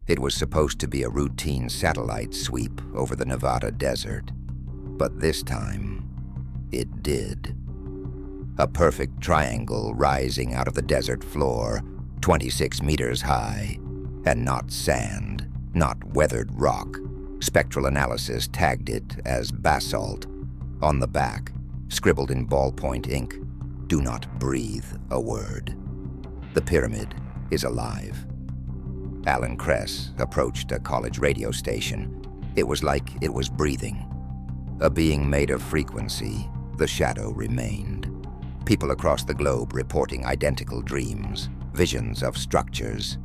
It was supposed to be a routine satellite sweep over the Nevada desert, but this time, it did. A perfect triangle rising out of the desert floor, 26 meters high, and not sand, not weathered rock. Spectral analysis tagged it as basalt. On the back, scribbled in ballpoint ink, "Do not breathe a word." The pyramid is alive. Alan Kress approached a college radio station. It was like it was breathing. A being made of frequency, the shadow remained. People across the globe reporting identical dreams, visions of structures.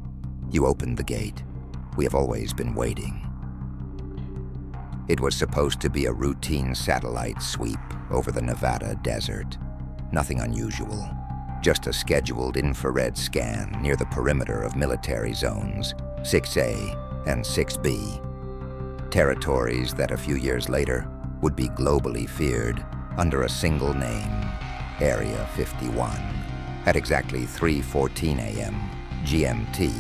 You opened the gate. We have always been waiting. It was supposed to be a routine satellite sweep over the Nevada desert. Nothing unusual, just a scheduled infrared scan near the perimeter of military zones, 6A and 6B. Territories that a few years later would be globally feared under a single name, Area 51. At exactly 3:14 a.m. GMT,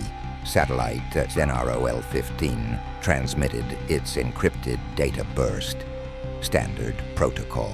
satellite NROL-15 transmitted its encrypted data burst. Standard protocol.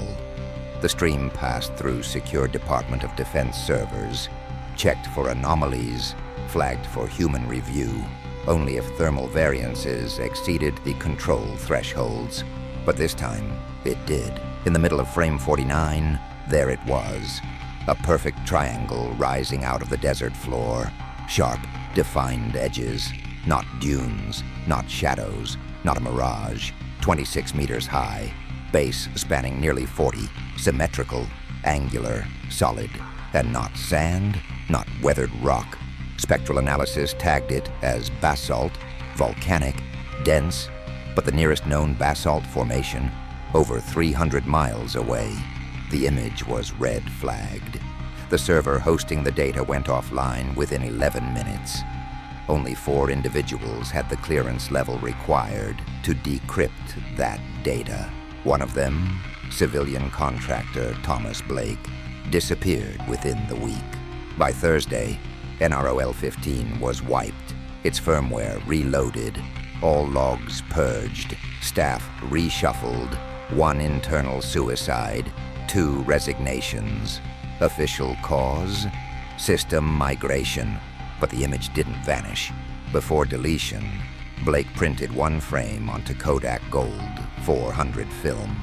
The stream passed through secure Department of Defense servers, checked for anomalies, flagged for human review, only if thermal variances exceeded the control thresholds. But this time, it did. In the middle of frame 49, there it was. A perfect triangle rising out of the desert floor. Sharp, defined edges. Not dunes, not shadows, not a mirage. 26 meters high. Base spanning nearly 40. Symmetrical, angular, solid. And not sand, not weathered rock. Spectral analysis tagged it as basalt, volcanic, dense, but the nearest known basalt formation, over 300 miles away. The image was red flagged. The server hosting the data went offline within 11 minutes. Only 4 individuals had the clearance level required to decrypt that data. One of them, civilian contractor Thomas Blake, disappeared within the week. By Thursday, NROL-15 was wiped, its firmware reloaded, all logs purged, staff reshuffled, 1 internal suicide, 2 resignations. Official cause? System migration. But the image didn't vanish. Before deletion, Blake printed 1 frame onto Kodak Gold 400 film.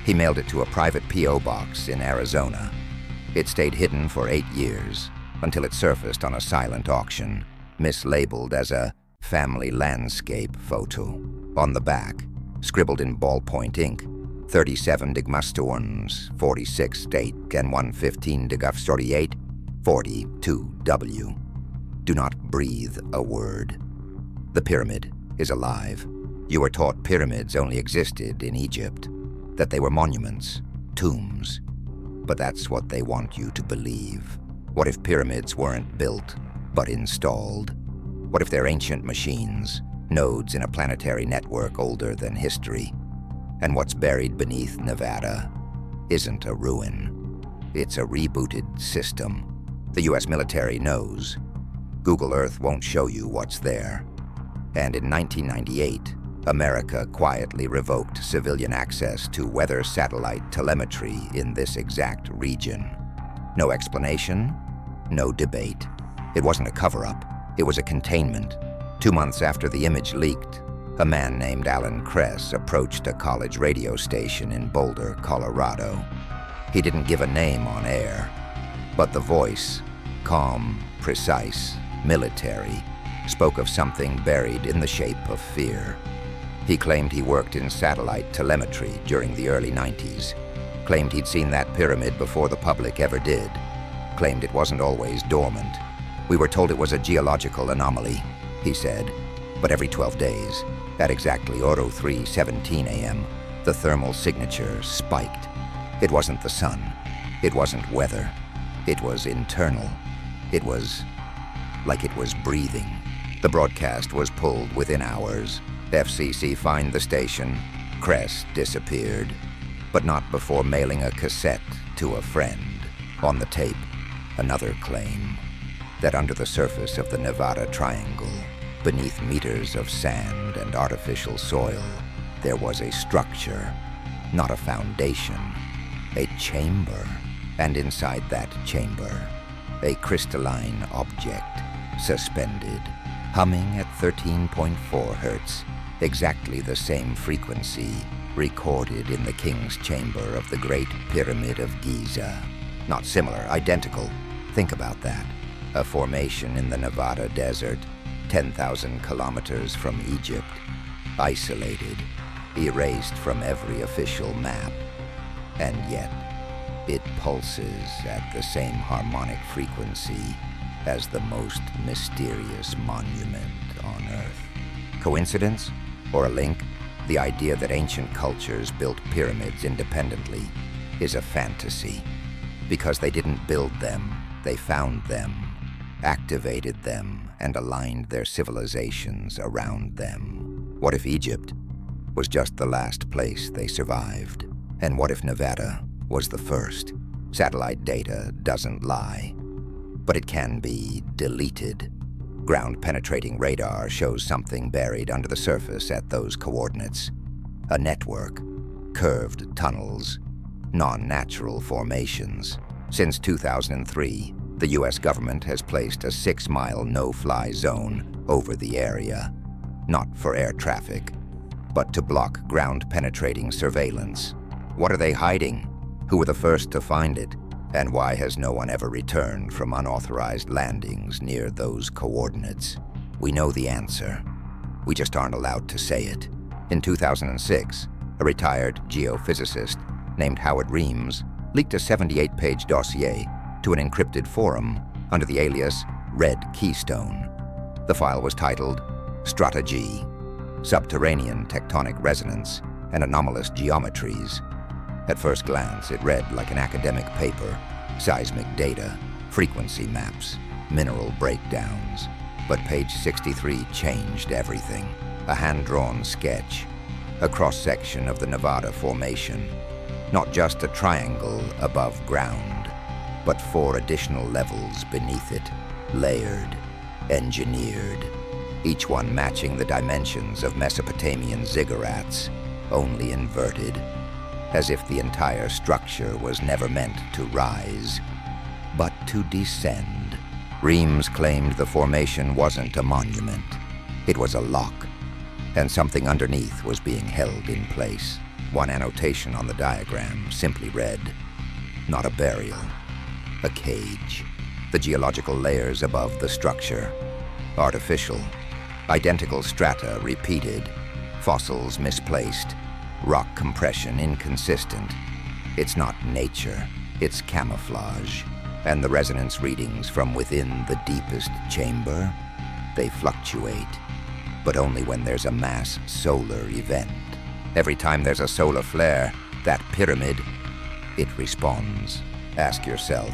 He mailed it to a private P.O. box in Arizona. It stayed hidden for 8 years, until it surfaced on a silent auction, mislabeled as a family landscape photo. On the back, scribbled in ballpoint ink, 37 Digmastorns, 46 State, and 115 Digaf48, 42W. Do not breathe a word. The pyramid is alive. You were taught pyramids only existed in Egypt, that they were monuments, tombs. But that's what they want you to believe. What if pyramids weren't built, but installed? What if they're ancient machines, nodes in a planetary network older than history? And what's buried beneath Nevada isn't a ruin. It's a rebooted system. The US military knows. Google Earth won't show you what's there. And in 1998, America quietly revoked civilian access to weather satellite telemetry in this exact region. No explanation, no debate. It wasn't a cover-up, it was a containment. 2 months after the image leaked, a man named Alan Kress approached a college radio station in Boulder, Colorado. He didn't give a name on air, but the voice, calm, precise, military, spoke of something buried in the shape of fear. He claimed he worked in satellite telemetry during the early 90s, claimed he'd seen that pyramid before the public ever did, claimed it wasn't always dormant. We were told it was a geological anomaly, he said, but every 12 days, at exactly 03:17 a.m., the thermal signature spiked. It wasn't the sun, it wasn't weather, it was internal. It was like it was breathing. The broadcast was pulled within hours. FCC fined the station. Kress disappeared, but not before mailing a cassette to a friend. On the tape, another claim, that under the surface of the Nevada Triangle, Beneath meters of sand and artificial soil, there was a structure, not a foundation, a chamber. And inside that chamber, a crystalline object, suspended, humming at 13.4 hertz, exactly the same frequency recorded in the King's Chamber of the Great Pyramid of Giza. Not similar, identical. Think about that. A formation in the Nevada desert, 10,000 kilometers from Egypt, isolated, erased from every official map, and yet it pulses at the same harmonic frequency as the most mysterious monument on Earth. Coincidence? Or a link? The idea that ancient cultures built pyramids independently is a fantasy. Because they didn't build them, they found them, activated them, and aligned their civilizations around them. What if Egypt was just the last place they survived? And what if Nevada was the first? Satellite data doesn't lie, but it can be deleted. Ground-penetrating radar shows something buried under the surface at those coordinates. A network, curved tunnels, non-natural formations. Since 2003, the US government has placed a 6-mile no-fly zone over the area, not for air traffic, but to block ground-penetrating surveillance. What are they hiding? Who were the first to find it? And why has no one ever returned from unauthorized landings near those coordinates? We know the answer. We just aren't allowed to say it. In 2006, a retired geophysicist named Howard Reams leaked a 78-page dossier to an encrypted forum under the alias Red Keystone. The file was titled Strategy, Subterranean Tectonic Resonance and Anomalous Geometries. At first glance, it read like an academic paper, seismic data, frequency maps, mineral breakdowns. But page 63 changed everything. A hand-drawn sketch, a cross-section of the Nevada formation. Not just a triangle above ground, but 4 additional levels beneath it, layered, engineered, each one matching the dimensions of Mesopotamian ziggurats, only inverted, as if the entire structure was never meant to rise, but to descend. Reams claimed the formation wasn't a monument. It was a lock, and something underneath was being held in place. One annotation on the diagram simply read, not a burial, a cage. The geological layers above the structure, artificial, identical strata repeated, fossils misplaced, rock compression inconsistent. It's not nature, it's camouflage. And the resonance readings from within the deepest chamber, they fluctuate, but only when there's a mass solar event. Every time there's a solar flare, that pyramid, it responds. Ask yourself,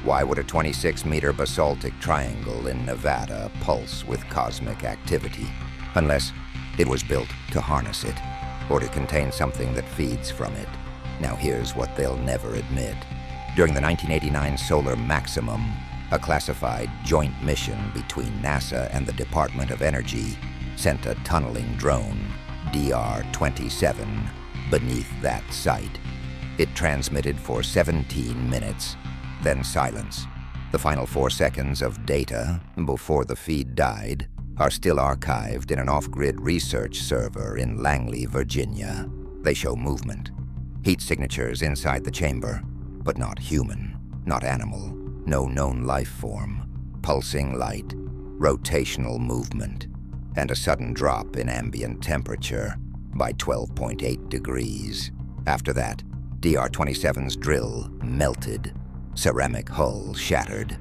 why would a 26-meter basaltic triangle in Nevada pulse with cosmic activity? Unless it was built to harness it, or to contain something that feeds from it. Now here's what they'll never admit. During the 1989 Solar Maximum, a classified joint mission between NASA and the Department of Energy sent a tunneling drone, DR-27, beneath that site. It transmitted for 17 minutes, then silence. The final 4 seconds of data, before the feed died, are still archived in an off-grid research server in Langley, Virginia. They show movement, heat signatures inside the chamber, but not human, not animal, no known life form, pulsing light, rotational movement, and a sudden drop in ambient temperature by 12.8 degrees. After that, DR-27's drill melted, ceramic hull shattered.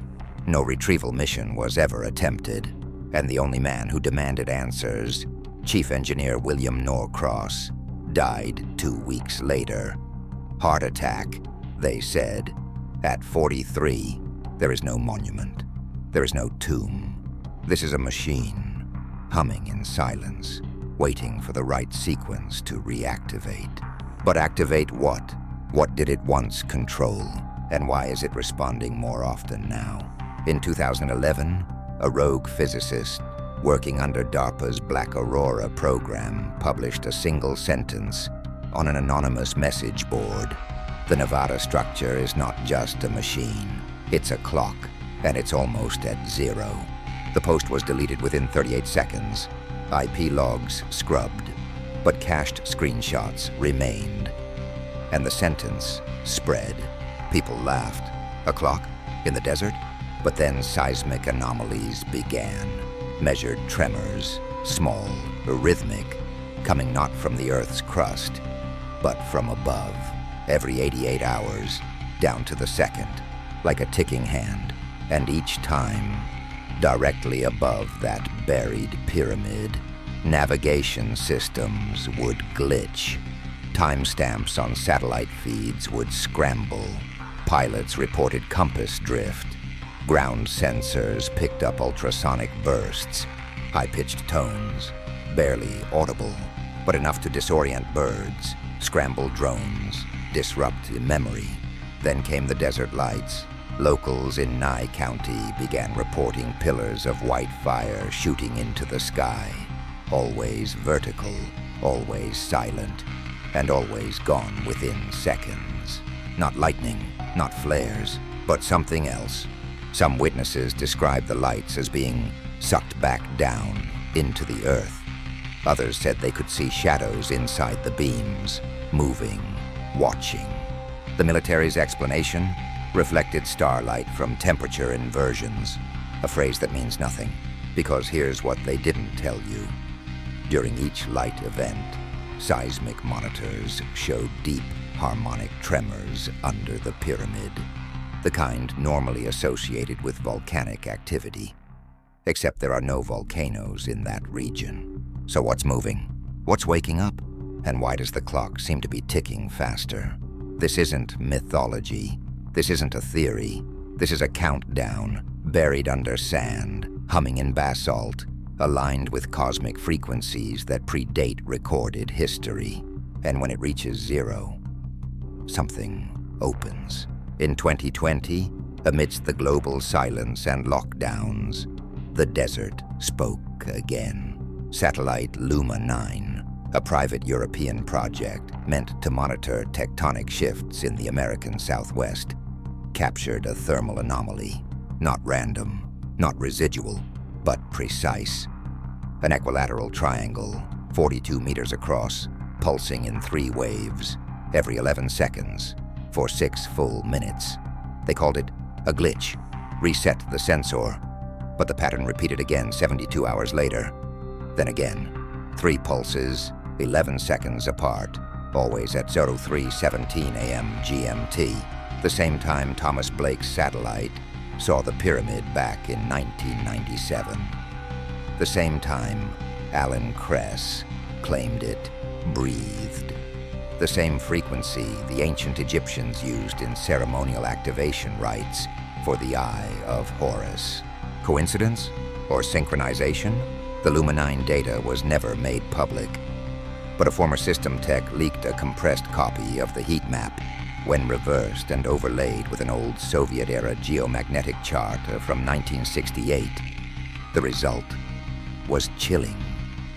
No retrieval mission was ever attempted, and the only man who demanded answers, Chief Engineer William Norcross, died 2 weeks later. Heart attack, they said. At 43, there is no monument. There is no tomb. This is a machine, humming in silence, waiting for the right sequence to reactivate. But activate what? What did it once control? And why is it responding more often now? In 2011, a rogue physicist, working under DARPA's Black Aurora program, published a single sentence on an anonymous message board. The Nevada structure is not just a machine. It's a clock, and it's almost at zero. The post was deleted within 38 seconds. IP logs scrubbed, but cached screenshots remained. And the sentence spread. People laughed. A clock? In the desert? But then seismic anomalies began. Measured tremors, small, rhythmic, coming not from the Earth's crust, but from above, every 88 hours, down to the second, like a ticking hand, and each time, directly above that buried pyramid, navigation systems would glitch. Timestamps on satellite feeds would scramble. Pilots reported compass drift. Ground sensors picked up ultrasonic bursts, high-pitched tones, barely audible, but enough to disorient birds, scramble drones, disrupt memory. Then came the desert lights. Locals in Nye County began reporting pillars of white fire shooting into the sky, always vertical, always silent, and always gone within seconds. Not lightning, not flares, but something else. Some witnesses described the lights as being sucked back down into the earth. Others said they could see shadows inside the beams, moving, watching. The military's explanation reflected starlight from temperature inversions, a phrase that means nothing, because here's what they didn't tell you. During each light event, seismic monitors showed deep harmonic tremors under the pyramid, the kind normally associated with volcanic activity. Except there are no volcanoes in that region. So what's moving? What's waking up? And why does the clock seem to be ticking faster? This isn't mythology. This isn't a theory. This is a countdown, buried under sand, humming in basalt, aligned with cosmic frequencies that predate recorded history. And when it reaches zero, something opens. In 2020, amidst the global silence and lockdowns, the desert spoke again. Satellite Luma 9, a private European project meant to monitor tectonic shifts in the American Southwest, captured a thermal anomaly. Not random, not residual, but precise. An equilateral triangle, 42 meters across, pulsing in 3 waves, every 11 seconds, for 6 full minutes. They called it a glitch, reset the sensor, but the pattern repeated again 72 hours later. Then again, 3 pulses, 11 seconds apart, always at 03:17 a.m. GMT, the same time Thomas Blake's satellite saw the pyramid back in 1997. The same time Alan Kress claimed it breathed. The same frequency the ancient Egyptians used in ceremonial activation rites for the Eye of Horus. Coincidence or synchronization? The Luma 9 data was never made public, but a former system tech leaked a compressed copy of the heat map. When reversed and overlaid with an old Soviet-era geomagnetic chart from 1968, the result was chilling.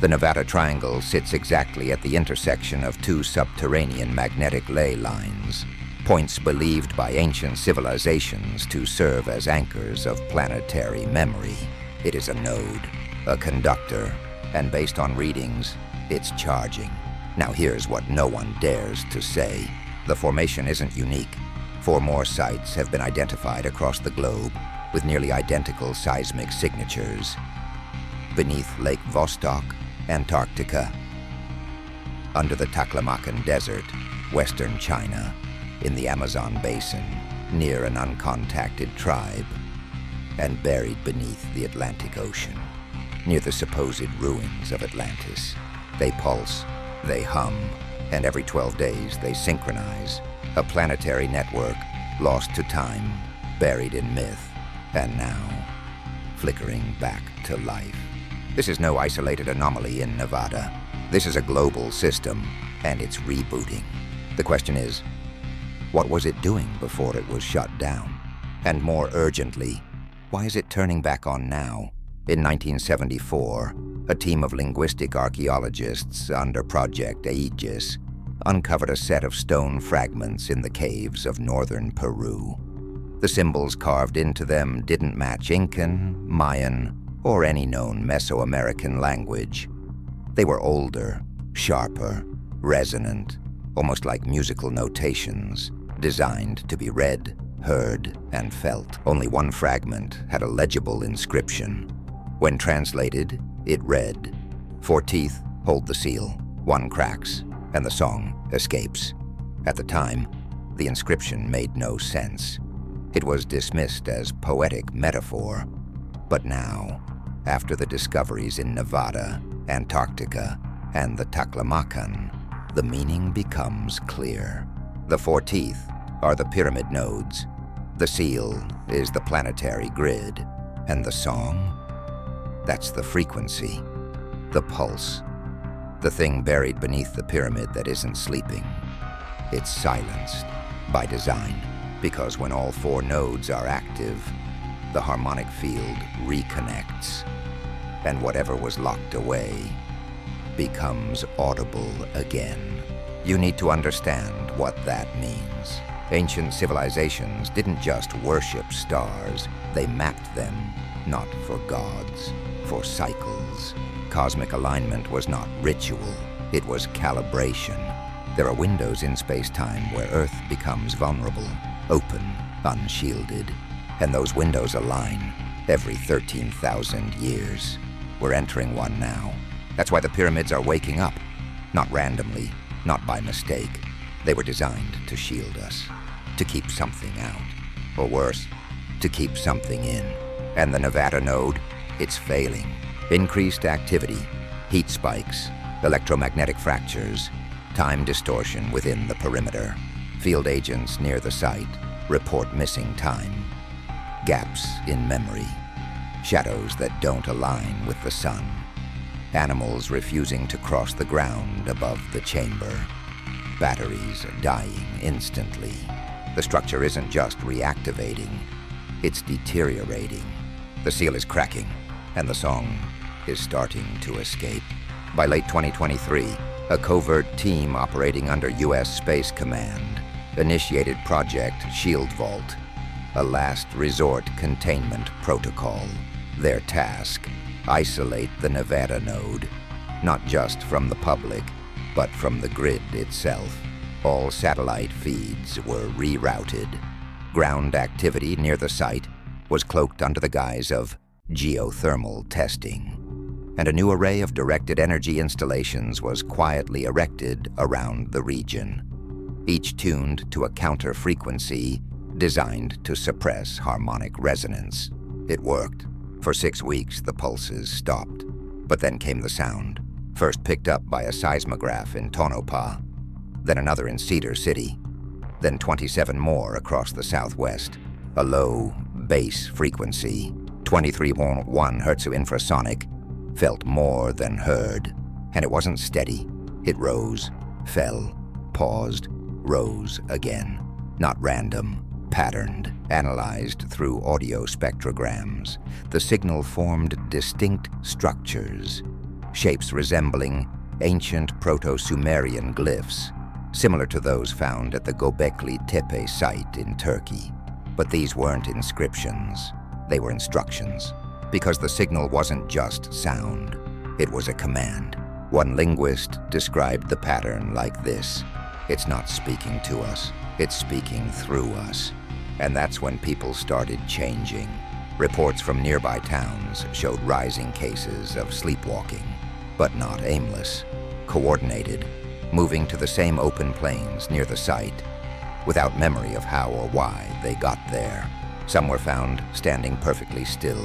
The Nevada Triangle sits exactly at the intersection of 2 subterranean magnetic ley lines, points believed by ancient civilizations to serve as anchors of planetary memory. It is a node, a conductor, and based on readings, it's charging. Now here's what no one dares to say. The formation isn't unique. 4 more sites have been identified across the globe with nearly identical seismic signatures. Beneath Lake Vostok, Antarctica. Under the Taklamakan Desert, western China. In the Amazon basin, near an uncontacted tribe. And buried beneath the Atlantic Ocean, near the supposed ruins of Atlantis. They pulse, they hum, and every 12 days they synchronize. A planetary network, lost to time, buried in myth, and now, flickering back to life. This is no isolated anomaly in Nevada. This is a global system, and it's rebooting. The question is, what was it doing before it was shut down? And more urgently, why is it turning back on now, In 1974, a team of linguistic archaeologists under Project Aegis uncovered a set of stone fragments in the caves of northern Peru. The symbols carved into them didn't match Incan, Mayan, or any known Mesoamerican language. They were older, sharper, resonant, almost like musical notations, designed to be read, heard, and felt. Only one fragment had a legible inscription. When translated, it read, "4 teeth hold the seal, 1 cracks, and the song escapes." At the time, the inscription made no sense. It was dismissed as poetic metaphor. But now, after the discoveries in Nevada, Antarctica, and the Taklamakan, the meaning becomes clear. The 4 teeth are the pyramid nodes. The seal is the planetary grid. And the song? That's the frequency, the pulse, the thing buried beneath the pyramid that isn't sleeping. It's silenced by design, because when all 4 nodes are active, the harmonic field reconnects, and whatever was locked away becomes audible again. You need to understand what that means. Ancient civilizations didn't just worship stars, they mapped them, not for gods, for cycles. Cosmic alignment was not ritual, it was calibration. There are windows in space-time where Earth becomes vulnerable, open, unshielded, and those windows align every 13,000 years. We're entering one now. That's why the pyramids are waking up, not randomly, not by mistake. They were designed to shield us, to keep something out, or worse, to keep something in. And the Nevada node, it's failing. Increased activity, heat spikes, electromagnetic fractures, time distortion within the perimeter. Field agents near the site report missing time, gaps in memory, shadows that don't align with the sun, animals refusing to cross the ground above the chamber, batteries dying instantly. The structure isn't just reactivating, it's deteriorating. The seal is cracking, and the song is starting to escape. By late 2023, a covert team operating under U.S. Space Command initiated Project Shield Vault, a last resort containment protocol. Their task, isolate the Nevada node, not just from the public, but from the grid itself. All satellite feeds were rerouted. Ground activity near the site was cloaked under the guise of geothermal testing, and a new array of directed energy installations was quietly erected around the region, each tuned to a counter frequency designed to suppress harmonic resonance. It worked. For 6 weeks, the pulses stopped. But then came the sound, first picked up by a seismograph in Tonopah, then another in Cedar City, then 27 more across the southwest. A low, bass frequency, 23.1 Hz infrasonic, felt more than heard. And it wasn't steady. It rose, fell, paused, rose again. Not random, patterned, analyzed through audio spectrograms. The signal formed distinct structures, shapes resembling ancient Proto-Sumerian glyphs, similar to those found at the Göbekli Tepe site in Turkey. But these weren't inscriptions, they were instructions, because the signal wasn't just sound, it was a command. One linguist described the pattern like this: "It's not speaking to us, it's speaking through us." And that's when people started changing. Reports from nearby towns showed rising cases of sleepwalking, but not aimless, coordinated, moving to the same open plains near the site, without memory of how or why they got there. Some were found standing perfectly still,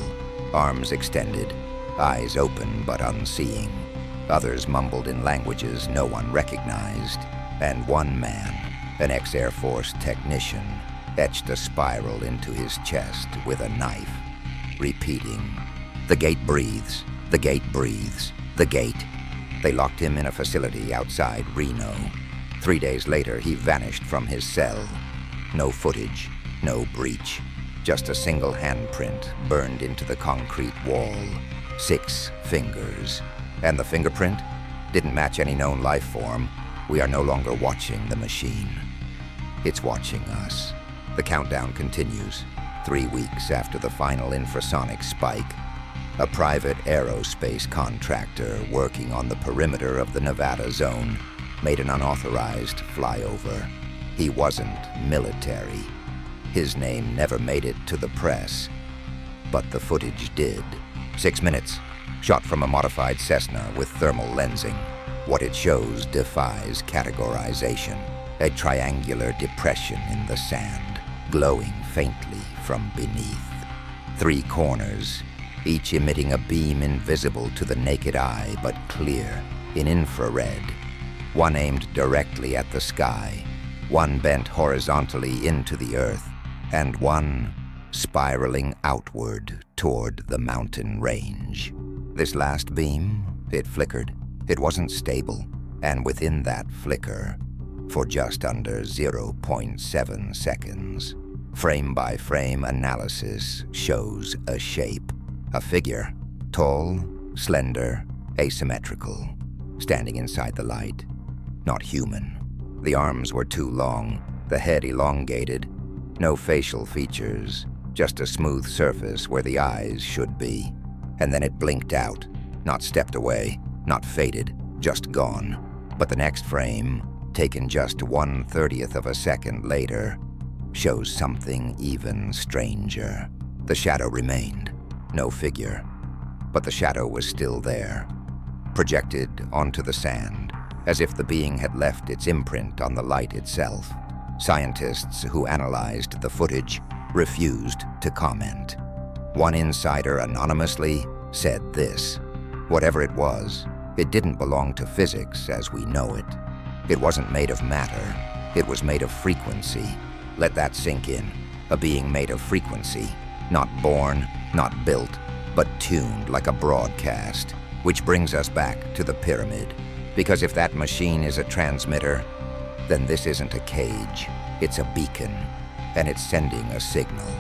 arms extended, eyes open but unseeing. Others mumbled in languages no one recognized, and one man, an ex-Air Force technician, etched a spiral into his chest with a knife, repeating, "The gate breathes, the gate breathes, the gate." They locked him in a facility outside Reno. 3 days later, he vanished from his cell. No footage, no breach, just a single handprint burned into the concrete wall. 6 fingers. And the fingerprint didn't match any known life form. We are no longer watching the machine. It's watching us. The countdown continues. 3 weeks after the final infrasonic spike, a private aerospace contractor working on the perimeter of the Nevada zone made an unauthorized flyover. He wasn't military. His name never made it to the press, but the footage did. 6 minutes, shot from a modified Cessna with thermal lensing. What it shows defies categorization. A triangular depression in the sand, glowing faintly from beneath. 3 corners, each emitting a beam invisible to the naked eye but clear in infrared. One aimed directly at the sky, one bent horizontally into the earth, and one spiraling outward toward the mountain range. This last beam, it flickered. It wasn't stable, and within that flicker, for just under 0.7 seconds, frame-by-frame analysis shows a shape, a figure, tall, slender, asymmetrical, standing inside the light. Not human. The arms were too long, the head elongated, no facial features, just a smooth surface where the eyes should be. And then it blinked out, not stepped away, not faded, just gone. But the next frame, taken just 1/30th of a second later, shows something even stranger. The shadow remained, no figure, but the shadow was still there, projected onto the sand, as if the being had left its imprint on the light itself. Scientists who analyzed the footage refused to comment. One insider anonymously said this: "Whatever it was, it didn't belong to physics as we know it. It wasn't made of matter, it was made of frequency." Let that sink in. A being made of frequency, not born, not built, but tuned like a broadcast. Which brings us back to the pyramid. Because if that machine is a transmitter, then this isn't a cage, it's a beacon. And it's sending a signal,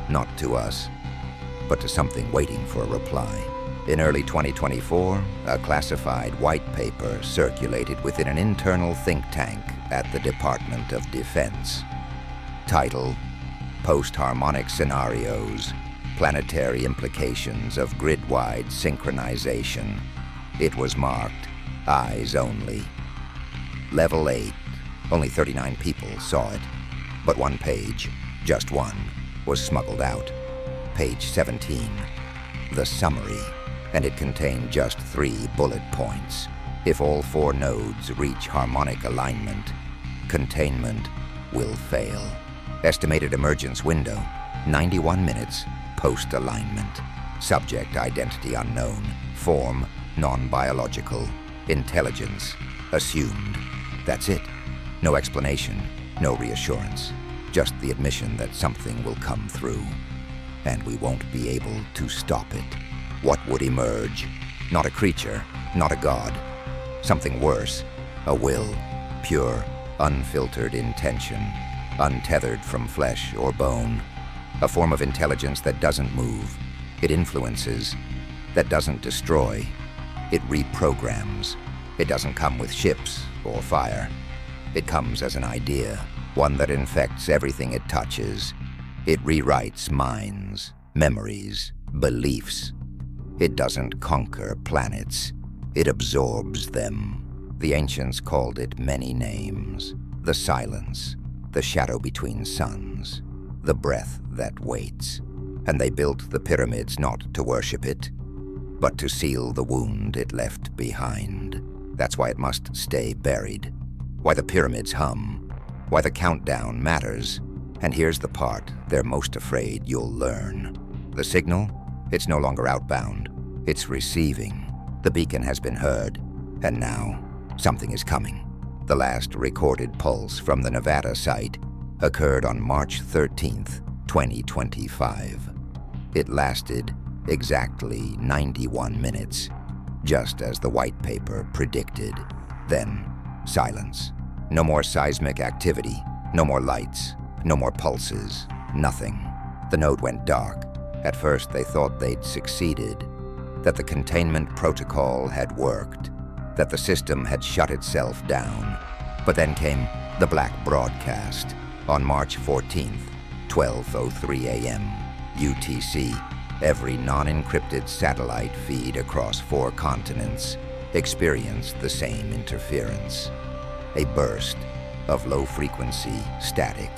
not to us, but to something waiting for a reply. In early 2024, a classified white paper circulated within an internal think tank at the Department of Defense. Title: Post-Harmonic Scenarios, Planetary Implications of Grid-Wide Synchronization. It was marked Eyes Only. Level 8. Only 39 people saw it. But one page, just one, was smuggled out. Page 17. The summary. And it contained just 3 bullet points. If all 4 nodes reach harmonic alignment, containment will fail. Estimated emergence window, 91 minutes post-alignment. Subject identity unknown. Form non-biological. Intelligence assumed. That's it. No explanation, no reassurance. Just the admission that something will come through. And we won't be able to stop it. What would emerge? Not a creature, not a god. Something worse. A will. Pure, unfiltered intention. Untethered from flesh or bone. A form of intelligence that doesn't move. It influences. That doesn't destroy. It reprograms. It doesn't come with ships or fire. It comes as an idea, one that infects everything it touches. It rewrites minds, memories, beliefs. It doesn't conquer planets. It absorbs them. The ancients called it many names. The silence. The shadow between suns, the breath that waits. And they built the pyramids not to worship it, but to seal the wound it left behind. That's why it must stay buried. Why the pyramids hum. Why the countdown matters. And here's the part they're most afraid you'll learn. The signal? It's no longer outbound. It's receiving. The beacon has been heard. And now, something is coming. The last recorded pulse from the Nevada site occurred on March 13th, 2025. It lasted exactly 91 minutes, just as the white paper predicted. Then, silence. No more seismic activity, no more lights, no more pulses, nothing. The node went dark. At first they thought they'd succeeded, that the containment protocol had worked, that the system had shut itself down. But then came the black broadcast on March 14th, 12:03 a.m. UTC. Every non-encrypted satellite feed across 4 continents experienced the same interference. A burst of low-frequency static.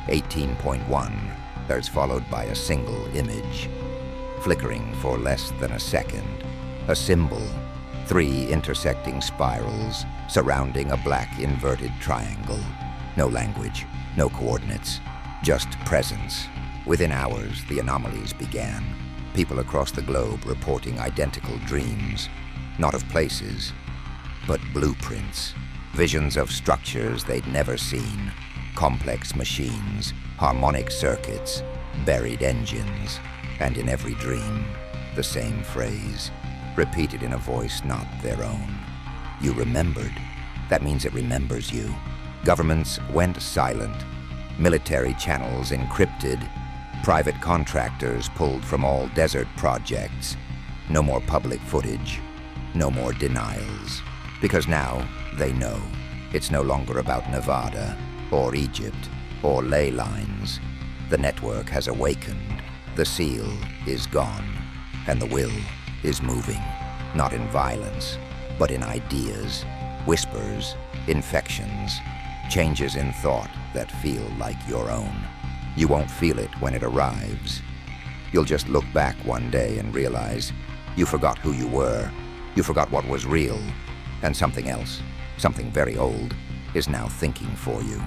18.1 Hz followed by a single image, flickering for less than a second. A symbol, 3 intersecting spirals surrounding a black inverted triangle. No language, no coordinates, just presence. Within hours, the anomalies began. People across the globe reporting identical dreams, not of places, but blueprints. Visions of structures they'd never seen, complex machines, harmonic circuits, buried engines, and in every dream, the same phrase, repeated in a voice not their own. You remembered. That means it remembers you. Governments went silent, military channels encrypted, private contractors pulled from all desert projects. No more public footage, no more denials. Because now they know it's no longer about Nevada or Egypt or ley lines. The network has awakened, the seal is gone, and the will is moving, not in violence, but in ideas, whispers, infections, changes in thought that feel like your own. You won't feel it when it arrives. You'll just look back one day and realize you forgot who you were, you forgot what was real, and something else, something very old, is now thinking for you.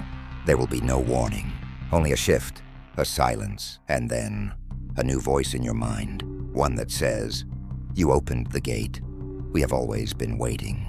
There will be no warning, only a shift, a silence, and then a new voice in your mind, one that says, "You opened the gate. We have always been waiting."